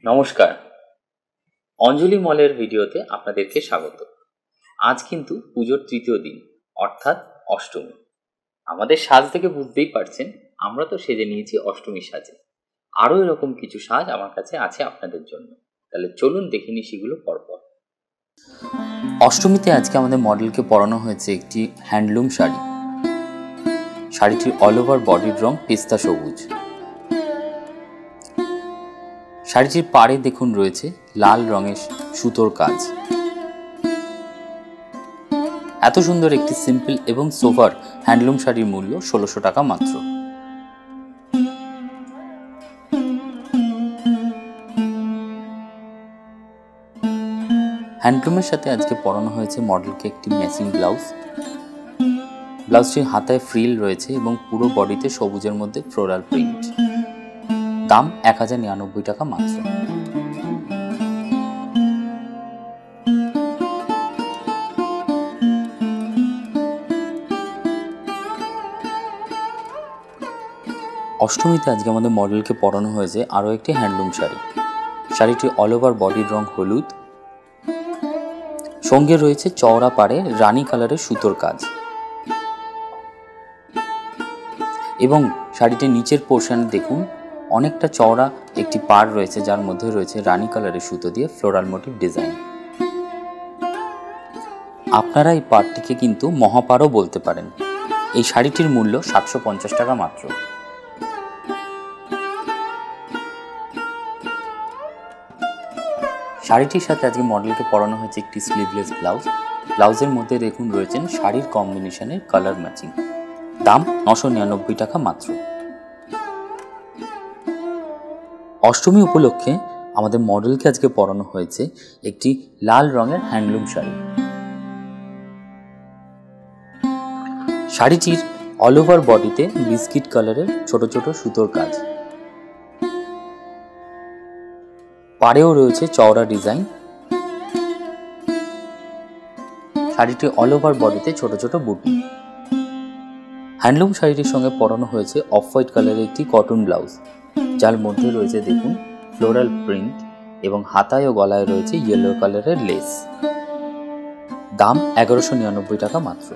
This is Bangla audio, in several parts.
নমস্কার, অঞ্জলি মলের ভিডিওতে আপনাদেরকে স্বাগত। আজ কিন্তু পুজোর তৃতীয় দিন, অর্থাৎ অষ্টমী। আমাদের সাজ থেকে বুঝতেই পারছেন, আমরা তো সেজে নিয়েছি অষ্টমী সাজে। আরও এরকম কিছু সাজ আমার কাছে আছে আপনাদের জন্য। তাহলে চলুন দেখে নিই সেগুলো পরপর। অষ্টমীতে আজকে আমাদের মডেলকে পরানো হয়েছে একটি হ্যান্ডলুম শাড়ি। শাড়িটির অল ওভার বডির রং পেস্তা সবুজ। শাড়িটির পাড়ে দেখুন রয়েছে লাল রঙের সুতোর কাজ। এত সুন্দর একটি সিম্পল এবং সোভার হ্যান্ডলুম শাড়ির মূল্য ১৬০০ টাকা মাত্র। হ্যান্ডলুমের সাথে আজকে পরানো হয়েছে মডেলকে একটি ম্যাচিং ব্লাউজ। ব্লাউজটির হাতায় ফ্রিল রয়েছে এবং পুরো বডিতে সবুজের মধ্যে ফ্লোরাল প্রিন্ট। দাম ১০৯৯ টাকা মাত্র। অষ্টমীতে আজকে আমাদের মডেলকে পরানো হয়েছে আরও একটি হ্যান্ডলুম শাড়ি। শাড়িটির অল ওভার বডির রং হলুদ, সঙ্গে রয়েছে চওড়া পাড়ে রানী কালারের সুতোর কাজ এবং শাড়িটির নিচের পোর্শনে দেখুন অনেকটা চওড়া একটি পাড় রয়েছে, যার মধ্যে রয়েছে রানী কালারের সুতো দিয়ে ফ্লোরাল মোটিভ ডিজাইন। আপনারা এই পাড়টিকে কিন্তু মহাপাড়ও বলতে পারেন। এই শাড়িটির মূল্য ৭৫০ টাকা মাত্র। শাড়িটির সাথে আজকে মডেলকে পরানো হয়েছে একটি স্লিভলেস ব্লাউজ। ব্লাউজের মধ্যে দেখুন রয়েছেন শাড়ির কম্বিনেশনের কালার ম্যাচিং। দাম ৯৯৯ টাকা মাত্র। অষ্টমী উপলক্ষে আমাদের মডেলকে আজকে পরানো হয়েছে একটি লাল রঙের হ্যান্ডলুম শাড়ি। শাড়িটির অল ওভার বডিতে বিস্কিট কালারের ছোট ছোট সুতোর কাজ। পাড়েও রয়েছে চওড়া ডিজাইন। শাড়িটি অল ওভার বডিতে ছোট ছোট বুটি। হ্যান্ডলুম শাড়িটির সঙ্গে পরানো হয়েছে অফ হোয়াইট কালারের একটি কটন ব্লাউজ, যার মধ্যে রয়েছে দেখুন ফ্লোরাল প্রিন্ট এবং হাতায় ও গলায় রয়েছে ইয়েলো কালারের লেস। দাম ১১৯৯ টাকা মাত্র।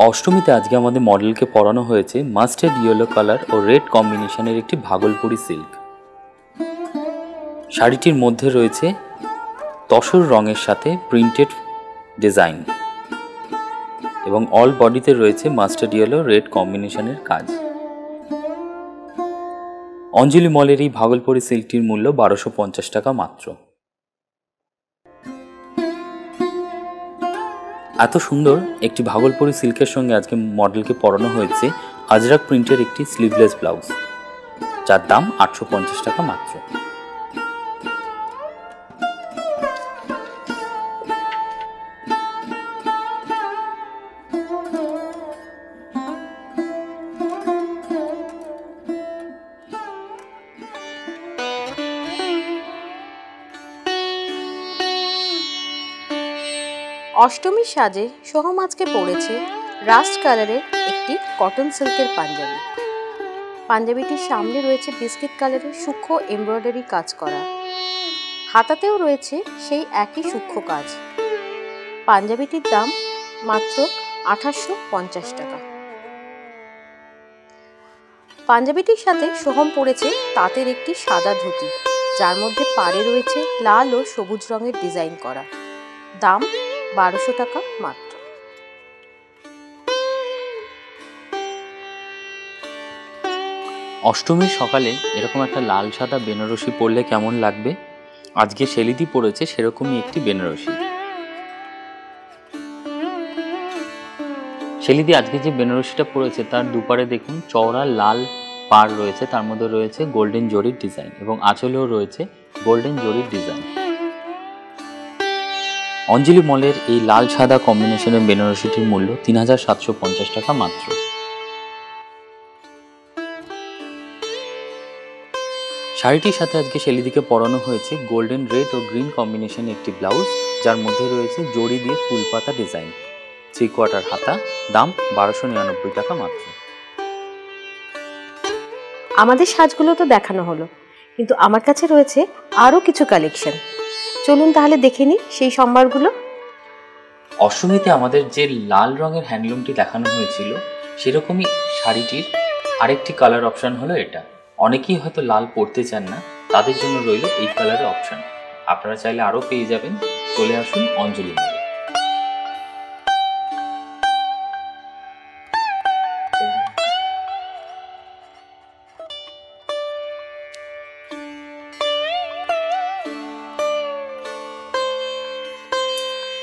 অষ্টমীতে আজকে আমাদের মডেলকে পরানো হয়েছে মাস্টার্ড ইয়েলো কালার ও রেড কম্বিনেশনের একটি ভাগলপুরি সিল্ক। শাড়িটির মধ্যে রয়েছে তসর রঙের সাথে প্রিন্টেড ডিজাইন এবং অল বডিতে রয়েছে মাস্টার্ড ইয়েলো রেড কম্বিনেশনের কাজ। অঞ্জলি মলের এই ভাগলপুরি সিল্কটির মূল্য ১২৫০ টাকা মাত্র। এত সুন্দর একটি ভাগলপুরি সিল্কের সঙ্গে আজকে মডেলকে পরানো হয়েছে আজরাক প্রিন্টের একটি স্লিভলেস ব্লাউজ, যার দাম ৮৫০ টাকা মাত্র। অষ্টমীর সাজে সোহম আজকে পরেছে রাস্ট কালারের একটি কটন সিল্কের পাঞ্জাবি। পাঞ্জাবিটির সামনে রয়েছে বিস্কিট কালারের সূক্ষ্ম এমব্রয়ডারি কাজ করা। হাতাতেও রয়েছে সেই একই সূক্ষ্ম কাজ। পাঞ্জাবিটির দাম মাত্র ২৮৫০ টাকা। পাঞ্জাবিটির সাথে সোহম পরেছে তাঁতের একটি সাদা ধুতি, যার মধ্যে পাড়ে রয়েছে লাল ও সবুজ রঙের ডিজাইন করা। দাম ১২০০ টাকা মাত্র। অষ্টমীর সকালে এরকম একটা লাল সাদা বেনারসি পরলে কেমন লাগবে? আজকে শেলিদি পরেছে সেরকমই একটি বেনারসি। শেলিদি আজকে যে বেনারসিটা পরেছে তার দুপারে দেখুন চওড়া লাল পাড় রয়েছে, তার মধ্যে রয়েছে গোল্ডেন জরির ডিজাইন এবং আঁচলেও রয়েছে গোল্ডেন জরির ডিজাইন। অঞ্জলি মলের এই লাল সাদা কম্বিনেশনের বেনারসিটির মূল্য ৩৭৫০ টাকা মাত্র। শাড়িটির সাথে আজকে শেলিদিকে পরানো হয়েছে গোল্ডেন রেড ও গ্রিন কম্বিনেশনে একটি ব্লাউজ, যার মধ্যে রয়েছে জড়ি দিয়ে ফুল পাতা ডিজাইন, 3/4 হাতা, দাম 1299 টাকা মাত্র। আমাদের সাজগুলো তো দেখানো হলো, কিন্তু আমার কাছে রয়েছে আরও কিছু কালেকশন। চলুন তাহলে দেখে নিই সেই সম্ভারগুলো। অষ্টমীতে আমাদের যে লাল রঙের হ্যান্ডলুমটি দেখানো হয়েছিল, সেরকমই শাড়িটির আরেকটি কালার অপশান হলো এটা। অনেকেই হয়তো লাল পরতে চান না, তাদের জন্য রইল এই কালারের অপশান। আপনারা চাইলে আরও পেয়ে যাবেন। চলে আসুন অঞ্জলি মলে।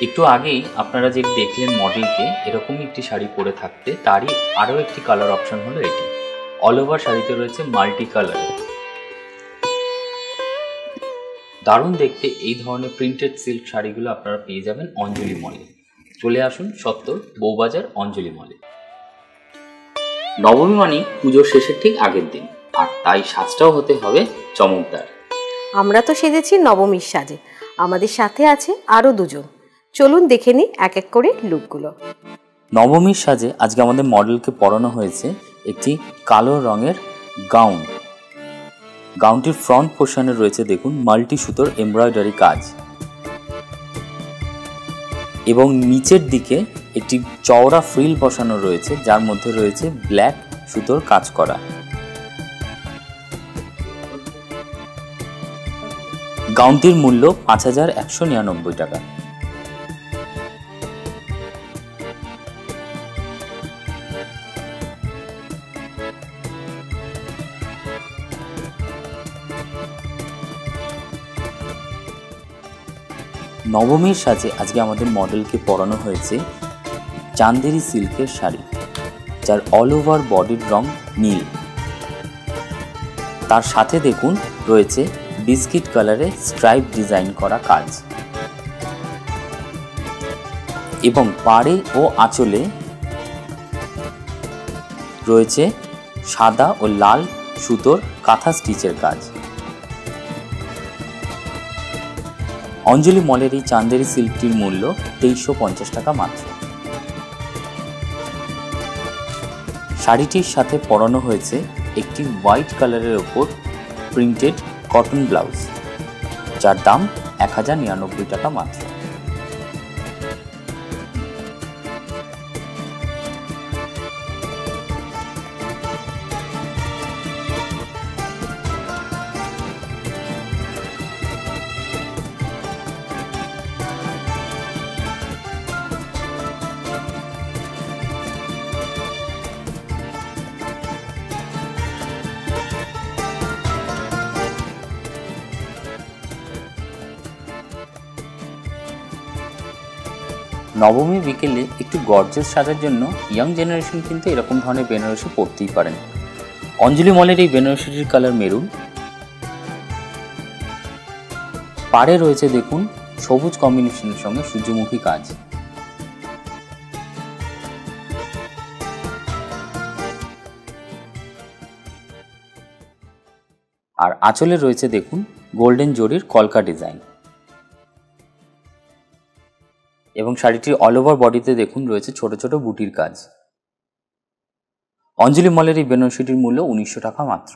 একটু আগেই আপনারা যে দেখলেন মডেলকে এরকমই একটি শাড়ি পরে থাকতে, তারই আরও একটি কালার অপশন হলো এটি। অল ওভার শাড়িতে রয়েছে মাল্টি কালারে। দারুণ দেখতে এই ধরনের প্রিন্টেড সিল্ক শাড়িগুলো আপনারা পেয়ে যাবেন অঞ্জলি মলে। চলে আসুন সত্তর বউবাজার অঞ্জলি মলে। নবমী মানেই পুজোর শেষের ঠিক আগের দিন, আর তাই সাজটাও হতে হবে চমকদার। আমরা তো সেজেছি নবমীর সাজে, আমাদের সাথে আছে আরও দুজন। চলুন দেখে নিই এক এক করে লুকগুলো। নবমীর সাজে আজকে আমাদের মডেলকে পরানো হয়েছে একটি কালো রঙের গাউন। গাউনটির ফ্রন্ট পোর্শনে রয়েছে দেখুন মাল্টি সুতোর এমব্রয়ডারি কাজ, এবং নিচের দিকে একটি চওড়া ফ্রিল বসানো রয়েছে, যার মধ্যে রয়েছে ব্ল্যাক সুতোর কাজ করা। গাউনটির মূল্য 5199 টাকা। নবমীর সাজে আজকে আমাদের মডেলকে পরানো হয়েছে চান্দেরি সিল্কের শাড়ি, যার অল ওভার বডির রং নীল। তার সাথে দেখুন রয়েছে বিস্কিট কালারে স্ট্রাইপ ডিজাইন করা কাজ, এবং পাড়ে ও আঁচলে রয়েছে সাদা ও লাল সুতোর কাঁথা স্টিচের কাজ। অঞ্জলি মলের এই চান্দেরি সিল্কটির মূল্য 2350 টাকা মাত্র। শাড়িটির সাথে পরানো হয়েছে একটি হোয়াইট কালারের ওপর প্রিন্টেড কটন ব্লাউজ, যার দাম 1099 টাকা মাত্র। নবমী বিকেলে একটু গর্জিয়াস সাজার জন্য ইয়াং জেনারেশন কিন্তু এরকম ধরনের বেনারসি পরতেই পারেন। অঞ্জলি মলের এই বেনারসিটির কালার মেরুন। পাড়ে রয়েছে দেখুন সবুজ কম্বিনেশনের সঙ্গে সূর্যমুখী কাজ। আর আঁচলে রয়েছে দেখুন গোল্ডেন জরির কলকা ডিজাইন, এবং শাড়িটির অল ওভার বডিতে দেখুন রয়েছে ছোট ছোট বুটির কাজ। অঞ্জলি মলের এই বেনারসিটির মূল্য 1900 টাকা মাত্র।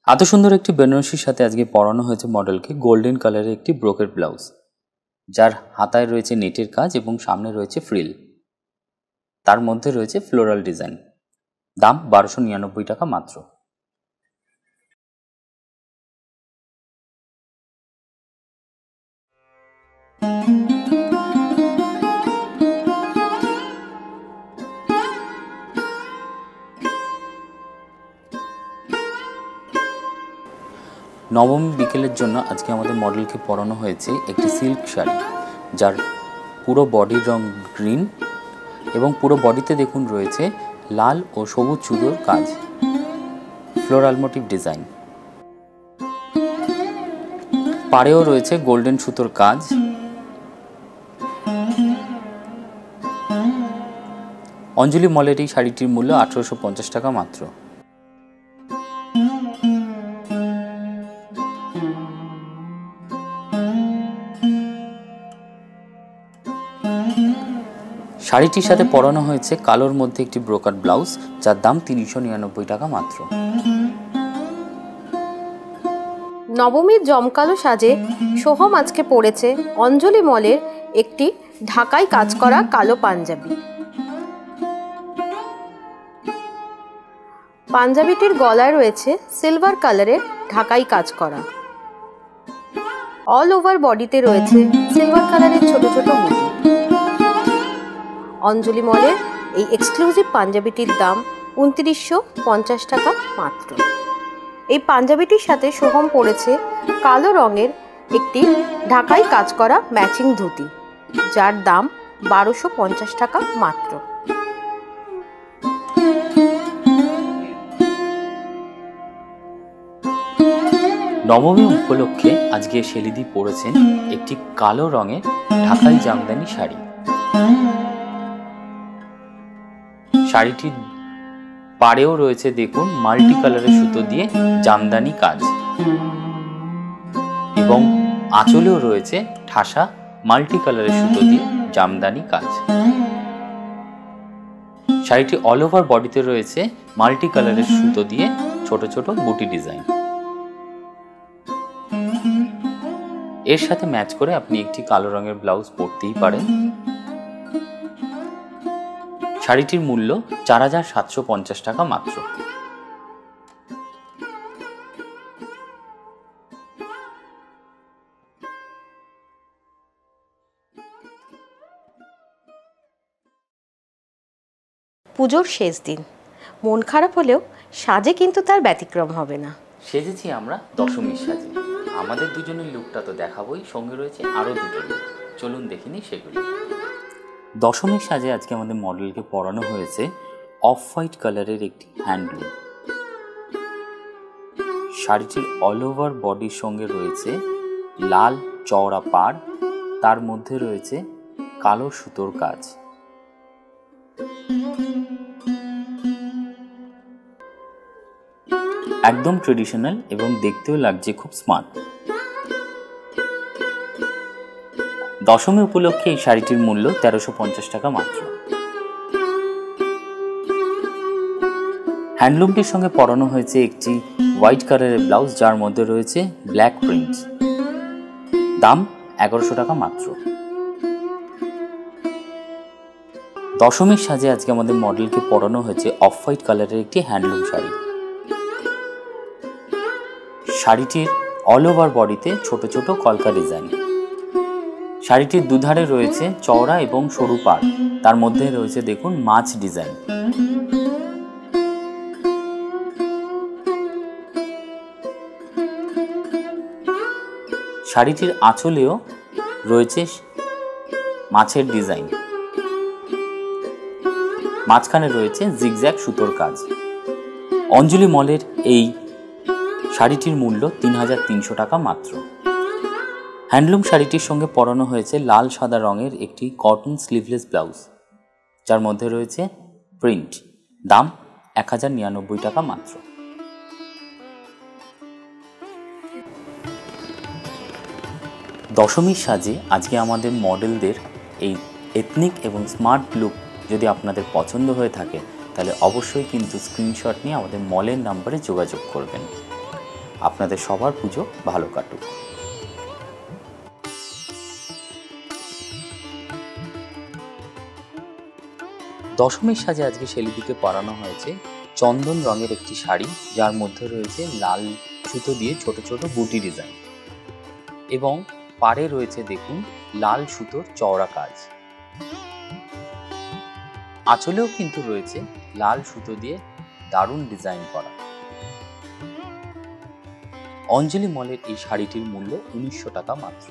এত সুন্দর একটি বেনারসির সাথে আজকে পরানো হয়েছে মডেলকে গোল্ডেন কালারের একটি ব্রোকেট ব্লাউজ, যার হাতায় রয়েছে নেটের কাজ এবং সামনে রয়েছে ফ্রিল। তার মধ্যে রয়েছে ফ্লোরাল ডিজাইন, দাম 1299 টাকা মাত্র। নবমী বিকেলের জন্য আজকে আমাদের মডেলকে পরানো হয়েছে একটি সিল্ক শাড়ি, যার পুরো বডির রং গ্রিন, এবং পুরো বডিতে দেখুন রয়েছে লাল ও সবুজ সুতোর কাজ, ফ্লোরাল মোটিভ ডিজাইন। পাড়েও রয়েছে গোল্ডেন সুতোর কাজ। অঞ্জলি মলের এই শাড়িটির মূল্য 1850 টাকা মাত্র। শাড়িটির সাথে পরানো হয়েছে কালোর মধ্যে একটি ব্রোকাট ব্লাউজ, যার দাম 399 টাকা মাত্র। নবমীর জমকালো সাজে সোহম আজকে পরেছে অঞ্জলি মলের একটি ঢাকাই কাজ করা কালো পাঞ্জাবি। পাঞ্জাবিটির গলায় রয়েছে সিলভার কালারের ঢাকাই কাজ করা। অল ওভার বডিতে রয়েছে সিলভার কালারের ছোট ছোট বুটি। অঞ্জলি মলের এই এক্সক্লুসিভ পাঞ্জাবিটির দাম 2950 টাকা মাত্র। এই পাঞ্জাবিটির সাথে সোহম পরেছে কালো রঙের একটি ঢাকাই কাজ করা ম্যাচিং ধুতি, যার দাম 1250 টাকা মাত্র। নবমী উপলক্ষে আজকে শেলিদি পরেছেন একটি কালো রঙের ঢাকাই জামদানি শাড়ি। শাড়িটির পাড়েও রয়েছে দেখুন মাল্টি কালারের সুতো দিয়ে জামদানি কাজ, এবং আঁচলেও রয়েছে ঠাসা মাল্টি কালারের সুতো দিয়ে জামদানি কাজ। শাড়িটি অল ওভার বডিতে রয়েছে মাল্টি কালারের সুতো দিয়ে ছোট ছোট বুটি ডিজাইন। এর সাথে ম্যাচ করে আপনি একটি কালো রঙের ব্লাউজ পরতেই পারেন। শাড়িটির মূল্য 4750 টাকা মাত্র। পুজোর শেষ দিন, মন খারাপ হলেও সাজে কিন্তু তার ব্যতিক্রম হবে না। সেজেছি আমরা দশমীর সাজে। আমাদের দুজনের লুকটা তো দেখাবোই, সঙ্গে রয়েছে আরও দুটো লুক, চলুন দেখিনি সেগুলি। দশমীর সাজে আজকে আমাদের মডেলকে পরানো হয়েছে অফ হোয়াইট কালারের একটি হ্যান্ডলুম। শাড়িটির অল ওভার বডির সঙ্গে রয়েছে লাল চওড়া পাড়, তার মধ্যে রয়েছে কালো সুতোর কাজ। একদম ট্রেডিশনাল এবং দেখতেও লাগছে খুব স্মার্ট। দশমী উপলক্ষে এই শাড়িটির মূল্য 1350 টাকা মাত্র। হ্যান্ডলুমটির সঙ্গে পরানো হয়েছে একটি হোয়াইট কালারের ব্লাউজ, যার মধ্যে রয়েছে ব্ল্যাক প্রিন্ট, দাম 1100 টাকা মাত্র। দশমীর সাজে আজকে আমাদের মডেলকে পরানো হয়েছে অফ হোয়াইট কালারের একটি হ্যান্ডলুম শাড়ি। শাড়িটির অল ওভার বডিতে ছোট ছোট কলকা ডিজাইন। শাড়িটির দুধারে রয়েছে চওড়া এবং সরু পাড়, তার মধ্যে রয়েছে দেখুন মাছ ডিজাইন। শাড়িটির আঁচলেও রয়েছে মাছের ডিজাইন, মাঝখানে রয়েছে জিগজ্যাগ সুতোর কাজ। অঞ্জলি মলের এই শাড়িটির মূল্য 3300 টাকা মাত্র। হ্যান্ডলুম শাড়িটির সঙ্গে পরানো হয়েছে লাল সাদা রঙের একটি কটন স্লিভলেস ব্লাউজ, যার মধ্যে রয়েছে প্রিন্ট, দাম 1099 টাকা মাত্র। দশমীর সাজে আজকে আমাদের মডেলদের এই এথনিক এবং স্মার্ট লুক যদি আপনাদের পছন্দ হয়ে থাকে, তাহলে অবশ্যই কিন্তু স্ক্রিনশট নিয়ে আমাদের মলের নাম্বারে যোগাযোগ করবেন। আপনাদের সবার পুজো ভালো কাটুক। দশমীর সাজে আজকে শেলিদিকে পরানো হয়েছে চন্দন রঙের একটি শাড়ি, যার মধ্যে রয়েছে লাল সুতো দিয়ে ছোট ছোট বুটি ডিজাইন, এবং পাড়ে রয়েছে দেখুন লাল সুতোর চওড়া কাজ। আঁচলেও কিন্তু রয়েছে লাল সুতো দিয়ে দারুণ ডিজাইন করা। অঞ্জলি মলের এই শাড়িটির মূল্য 1900 টাকা মাত্র।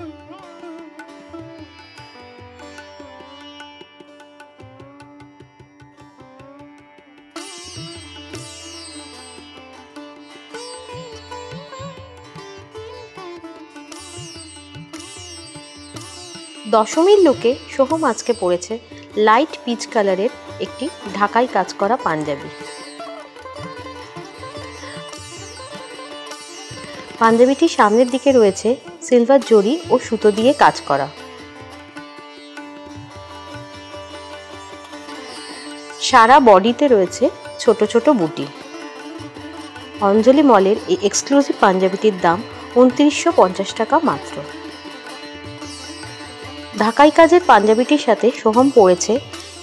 দশমীর লুকে সোহম আজকে পরেছে লাইট পিচ কালারের একটি ঢাকাই কাজ করা পাঞ্জাবি। পাঞ্জাবিটির সামনের দিকে রয়েছে সিলভার জরি ও সুতো দিয়ে কাজ করা। সারা বডিতে রয়েছে ছোট ছোট বুটি। অঞ্জলি মলের এই এক্সক্লুসিভ পাঞ্জাবিটির দাম ২৯৫০ টাকা মাত্র। ঢাকাই কাজের পাঞ্জাবিটির সাথে সোহম পরেছে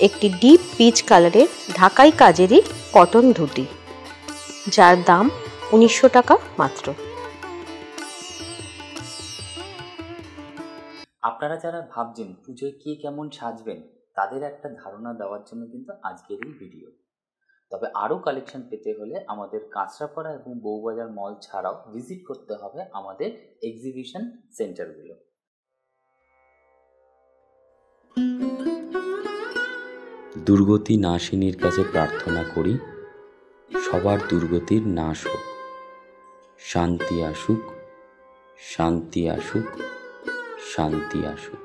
একটি ডিপ পিচ কালারের ঢাকাই কাজেরই কটন ধুতি, যার দাম ১৯০০ টাকা মাত্র। আপনারা যারা ভাবছেন পুজোয় কে কেমন সাজবেন তাদের একটা ধারণা দেওয়ার জন্য কিন্তু আজকের এই ভিডিও। তবে আরও কালেকশন পেতে হলে আমাদের কাঁচরাপাড়া এবং বউবাজার মল ছাড়াও ভিজিট করতে হবে আমাদের এক্সিবিশন সেন্টারগুলো। দুর্গতি নাশিনীর কাছে প্রার্থনা করি সবার দুর্গতির নাশ হোক, শান্তি আসুক, শান্তি আসুক, শান্তি আসুক।